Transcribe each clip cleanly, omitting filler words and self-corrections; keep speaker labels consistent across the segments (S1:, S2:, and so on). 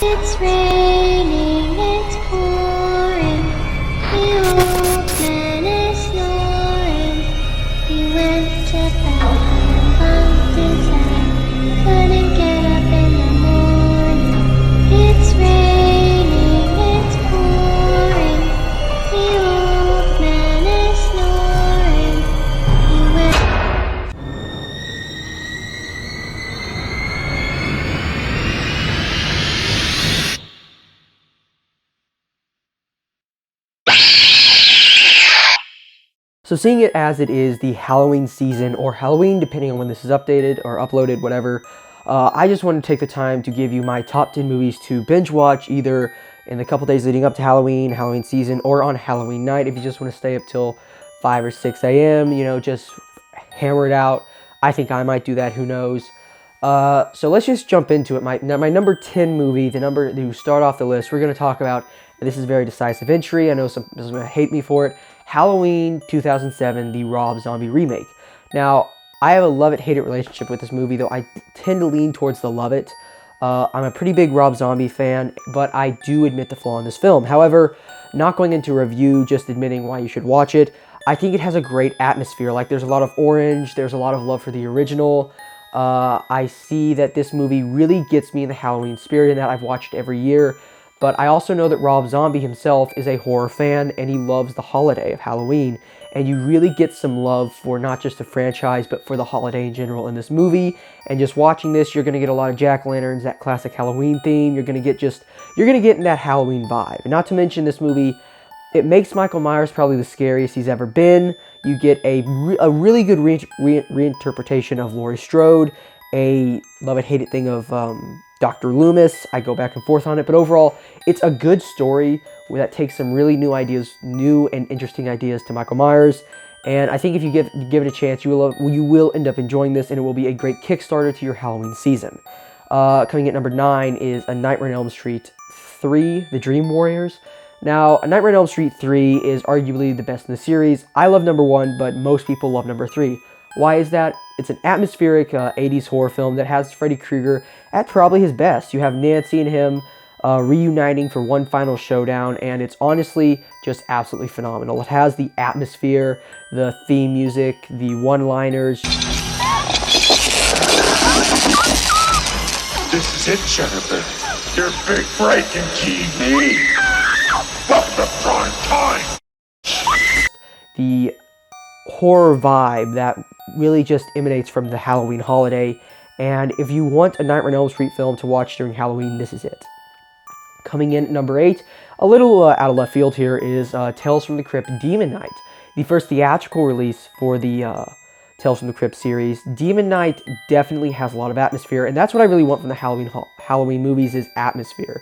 S1: It's raining, it's pouring. The old man is snoring. He went to bed, bumped his head, couldn't get up in the morning. It's raining, it's pouring. The old man is snoring. He went.
S2: So seeing it as it is the Halloween season, or Halloween depending on when this is updated or uploaded, whatever, I just want to take the time to give you my top 10 movies to binge watch either in the couple days leading up to Halloween season, or on Halloween night if you just want to stay up till 5 or 6 a.m., you know, just hammer it out. I think I might do that, who knows. So let's just jump into it. My number 10 movie, the number to start off the list, we're going to talk about, and this is a very decisive entry, I know some are going to hate me for it, Halloween 2007, the Rob Zombie remake. Now, I have a love-it-hate-it relationship with this movie, though I tend to lean towards the love it. I'm a pretty big Rob Zombie fan, but I do admit the flaw in this film. However, not going into a review, just admitting why you should watch it, I think it has a great atmosphere. Like, there's a lot of orange, there's a lot of love for the original. I see that this movie really gets me in the Halloween spirit, and that I've watched it every year. But I also know that Rob Zombie himself is a horror fan, and he loves the holiday of Halloween. And you really get some love for not just the franchise, but for the holiday in general in this movie. And just watching this, you're going to get a lot of jack-o'-lanterns, that classic Halloween theme. You're going to get in that Halloween vibe. And not to mention, this movie, it makes Michael Myers probably the scariest he's ever been. You get a really good reinterpretation of Laurie Strode, a love-it-hate-it thing of Dr. Loomis. I go back and forth on it, but overall, it's a good story that takes some really new and interesting ideas to Michael Myers. And I think if you give it a chance, you will end up enjoying this, and it will be a great Kickstarter to your Halloween season. Coming at number 9 is A Nightmare on Elm Street 3, The Dream Warriors. Now, A Nightmare on Elm Street 3 is arguably the best in the series. I love number 1, but most people love number 3. Why is that? It's an atmospheric 80s horror film that has Freddy Krueger at probably his best. You have Nancy and him reuniting for one final showdown, and it's honestly just absolutely phenomenal. It has the atmosphere, the theme music, the one-liners.
S3: This is it, Jennifer. Your big break in TV. Welcome to prime time.
S2: The horror vibe that really just emanates from the Halloween holiday. And if you want a Nightmare on Elm Street film to watch during Halloween, this is it. Coming in at number 8, a little out of left field here, is Tales from the Crypt Demon Knight, the first theatrical release for the Tales from the Crypt series. Demon Knight definitely has a lot of atmosphere, and that's what I really want from the Halloween movies, is atmosphere.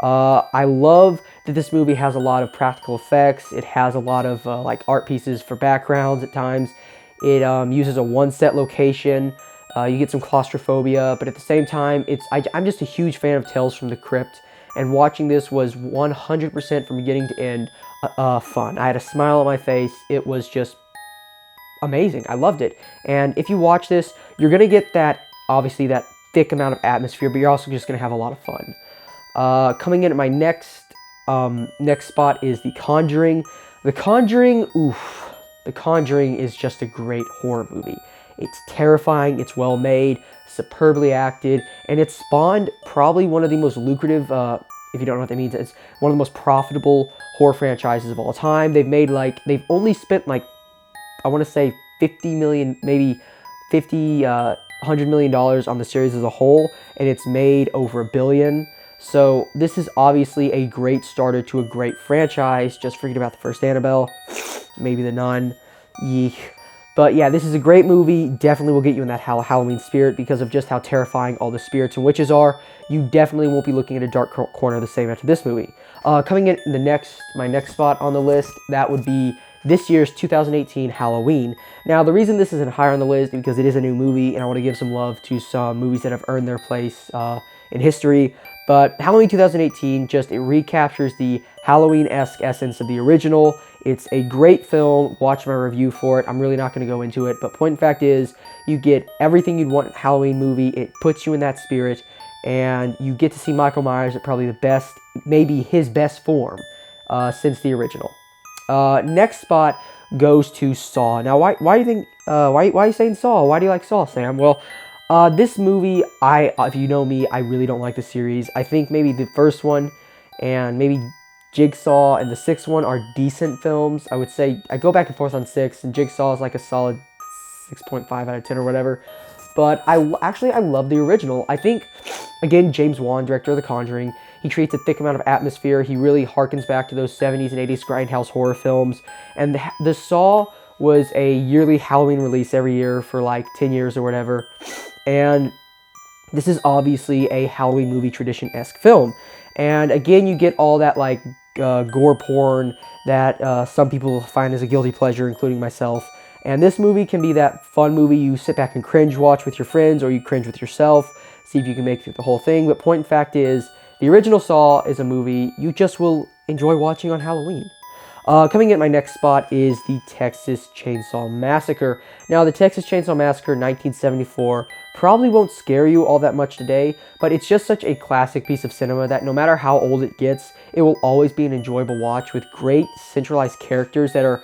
S2: I love that this movie has a lot of practical effects. It has a lot of like art pieces for backgrounds at times. It uses a one-set location. You get some claustrophobia, but at the same time, I'm just a huge fan of Tales from the Crypt, and watching this was 100% from beginning to end fun. I had a smile on my face. It was just amazing. I loved it. And if you watch this, you're going to get that, obviously, that thick amount of atmosphere, but you're also just going to have a lot of fun. Coming in at my next spot is The Conjuring. The Conjuring, oof. The Conjuring is just a great horror movie. It's terrifying, it's well made, superbly acted, and it spawned probably one of the most lucrative, if you don't know what that means, it's one of the most profitable horror franchises of all time. They've only spent like, I want to say 50 million, maybe 50, $100 million on the series as a whole, and it's made over $1 billion. So this is obviously a great starter to a great franchise. Just forget about the first Annabelle, maybe The Nun, yeek. But yeah, this is a great movie. Definitely will get you in that Halloween spirit because of just how terrifying all the spirits and witches are. You definitely won't be looking at a dark corner the same after this movie. Coming in my next spot on the list, that would be this year's 2018 Halloween. Now, the reason this isn't higher on the list is because it is a new movie, and I want to give some love to some movies that have earned their place in history. But Halloween 2018, it recaptures the Halloween-esque essence of the original. It's a great film. Watch my review for it. I'm really not going to go into it, but point in fact is, you get everything you'd want in a Halloween movie. It puts you in that spirit, and you get to see Michael Myers at probably the best, maybe his best form since the original. Next spot goes to Saw. Now, why do you think? Why are you saying Saw? Why do you like Saw, Sam? Well, this movie, if you know me, I really don't like the series. I think maybe the first one and maybe Jigsaw and the sixth one are decent films. I would say I go back and forth on 6, and Jigsaw is like a solid 6.5 out of 10 or whatever. But I love the original. I think, again, James Wan, director of The Conjuring, he creates a thick amount of atmosphere. He really harkens back to those 70s and 80s grindhouse horror films. And the Saw was a yearly Halloween release every year for like 10 years or whatever. And this is obviously a Halloween movie tradition-esque film. And again, you get all that like gore porn that some people find as a guilty pleasure, including myself. And this movie can be that fun movie you sit back and cringe watch with your friends, or you cringe with yourself, see if you can make it through the whole thing. But point in fact is, the original Saw is a movie you just will enjoy watching on Halloween. Coming in my next spot is the Texas Chainsaw Massacre. Now, the Texas Chainsaw Massacre 1974 probably won't scare you all that much today, but it's just such a classic piece of cinema that no matter how old it gets, it will always be an enjoyable watch with great centralized characters that are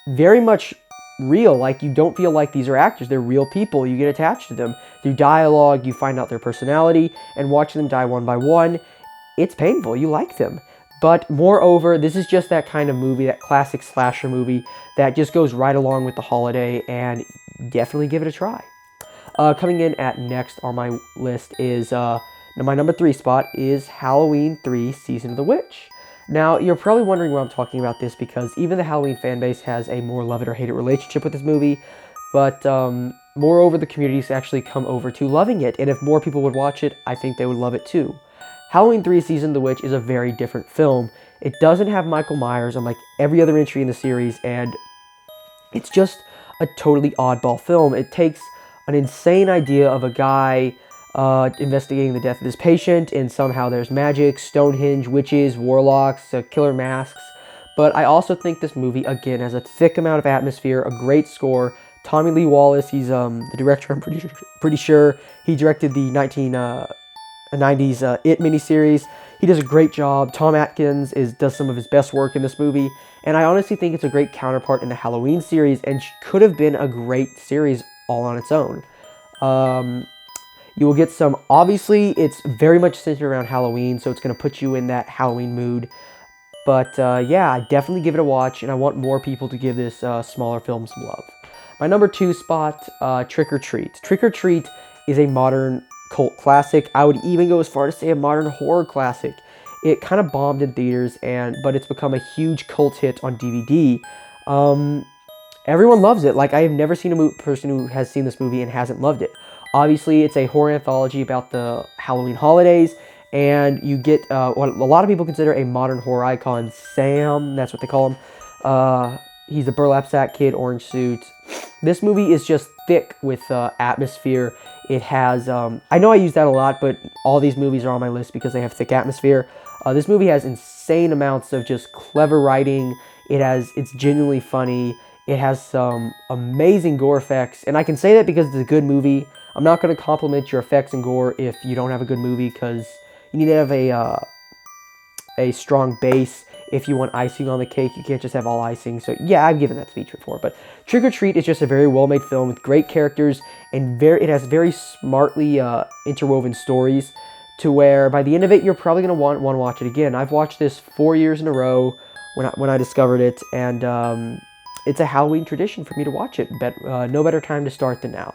S2: very much real. Like, you don't feel like these are actors, they're real people. You get attached to them through dialogue, you find out their personality, and watching them die one by one, it's painful. You like them. But moreover, this is just that kind of movie, that classic slasher movie that just goes right along with the holiday, and definitely give it a try. Coming in at next on my list is, my number 3 spot is Halloween 3 Season of the Witch. Now, you're probably wondering why I'm talking about this, because even the Halloween fan base has a more love it or hate it relationship with this movie, but moreover, the community's actually come over to loving it, and if more people would watch it, I think they would love it too. Halloween 3 Season of the Witch is a very different film. It doesn't have Michael Myers unlike every other entry in the series, and it's just a totally oddball film. It takes an insane idea of a guy investigating the death of his patient, and somehow there's magic, Stonehenge, witches, warlocks, killer masks. But I also think this movie, again, has a thick amount of atmosphere, a great score. Tommy Lee Wallace, he's the director, I'm pretty sure. He directed the 1990s It miniseries. He does a great job. Tom Atkins does some of his best work in this movie. And I honestly think it's a great counterpart in the Halloween series, and could have been a great series all on its own. You will get some, obviously, it's very much centered around Halloween, so it's going to put you in that Halloween mood. But yeah, I definitely give it a watch, and I want more people to give this smaller film some love. My number 2 spot, Trick or Treat. Trick or Treat is a modern cult classic. I would even go as far to say a modern horror classic. It kind of bombed in theaters, but it's become a huge cult hit on DVD. Everyone loves it. Like, I have never seen a person who has seen this movie and hasn't loved it. Obviously, it's a horror anthology about the Halloween holidays, and you get what a lot of people consider a modern horror icon, Sam. That's what they call him. He's a burlap sack kid, orange suit. This movie is just thick with atmosphere. It has, I know I use that a lot, but all these movies are on my list because they have thick atmosphere. This movie has insane amounts of just clever writing. It's genuinely funny. It has some amazing gore effects, and I can say that because it's a good movie. I'm not going to compliment your effects and gore if you don't have a good movie, because you need to have a strong base. If you want icing on the cake, you can't just have all icing. So yeah, I've given that speech before. But Trick or Treat is just a very well-made film with great characters, and it has very smartly interwoven stories, to where by the end of it, you're probably going to want to watch it again. I've watched this 4 years in a row when I discovered it, and it's a Halloween tradition for me to watch it. But no better time to start than now.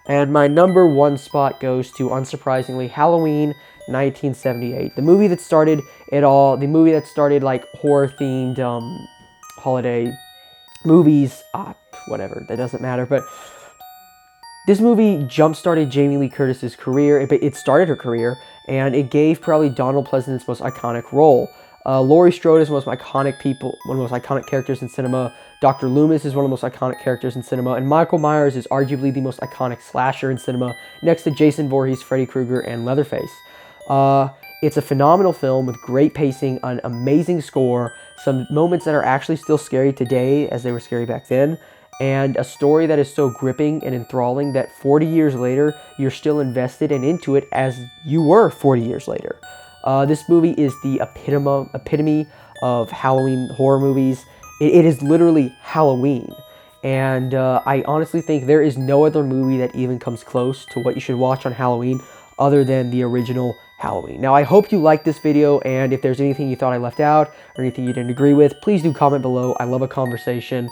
S2: And my number 1 spot goes to, unsurprisingly, Halloween 1978. The movie that started it all, the movie that started like horror-themed holiday movies, whatever, that doesn't matter. But this movie jump-started Jamie Lee Curtis's career. It started her career, and it gave probably Donald Pleasance's most iconic role. Laurie Strode is one of the most iconic characters in cinema. Dr. Loomis is one of the most iconic characters in cinema. And Michael Myers is arguably the most iconic slasher in cinema, next to Jason Voorhees, Freddy Krueger, and Leatherface. It's a phenomenal film with great pacing, an amazing score, some moments that are actually still scary today as they were scary back then. and a story that is so gripping and enthralling that 40 years later, you're still invested and into it as you were 40 years later. This movie is the epitome of Halloween horror movies. It is literally Halloween. And I honestly think there is no other movie that even comes close to what you should watch on Halloween other than the original Halloween. Now, I hope you liked this video, and if there's anything you thought I left out or anything you didn't agree with, please do comment below. I love a conversation.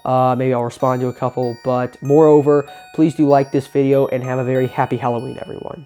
S2: Maybe I'll respond to a couple, but moreover, please do like this video and have a very happy Halloween, everyone.